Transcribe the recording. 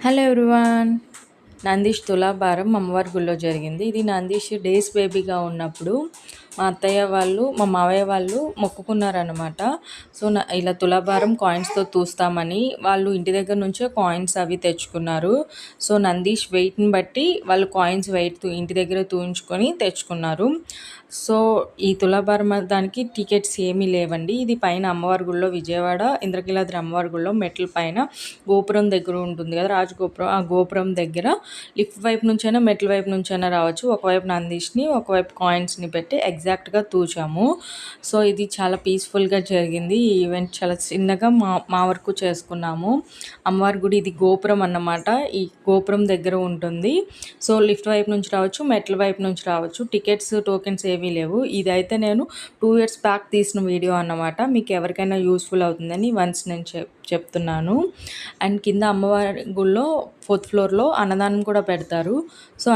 Hello everyone. Nandish తులాభారం అమ్మవారి గుళ్ళో జరిగింది. ఇది నందీష్ డేస్ బేబీగా ఉన్నప్పుడు మా అత్తయ్య వాళ్ళు మా మావయ్య వాళ్ళు మొక్కుకున్నారనమాట. సో ఇలా తులాభారం కాయిన్స్తో తూస్తామని వాళ్ళు ఇంటి దగ్గర నుంచే కాయిన్స్ అవి తెచ్చుకున్నారు. సో నందీష్ వెయిట్ని బట్టి వాళ్ళు కాయిన్స్ వెయిట్ ఇంటి దగ్గర తూయించుకొని తెచ్చుకున్నారు. సో ఈ తులాభారం దానికి టికెట్స్ ఏమీ లేవండి. ఇది పైన అమ్మవారి గుళ్ళో విజయవాడ ఇంద్రకీలాద్రి అమ్మవారి గుళ్ళో మెట్ల పైన గోపురం దగ్గర ఉంటుంది కదా రాజగోపురం, ఆ గోపురం దగ్గర లిఫ్ట్ వైపు నుంచైనా మెట్ల వైపు నుంచైనా రావచ్చు. ఒకవైపు నందీష్ని ఒకవైపు కాయిన్స్ని పెట్టి ఎగ్జాక్ట్గా తూచాము. సో ఇది చాలా పీస్ఫుల్గా జరిగింది. ఈ ఈవెంట్ చాలా చిన్నగా మా వరకు చేసుకున్నాము. అమ్మవారి గుడి ఇది గోపురం అన్నమాట. ఈ గోపురం దగ్గర ఉంటుంది. సో లిఫ్ట్ వైపు నుంచి రావచ్చు, మెట్ల వైపు నుంచి రావచ్చు. టికెట్స్ టోకెన్స్ ఏమీ లేవు. ఇదైతే నేను 2 years బ్యాక్ తీసిన వీడియో అన్నమాట. మీకు ఎవరికైనా యూస్ఫుల్ అవుతుందని వన్స్ నేను చెప్తున్నాను. అండ్ కింద అమ్మవారి గుళ్ళో 4th floorలో అన్నదానం కూడా పెడతారు. సో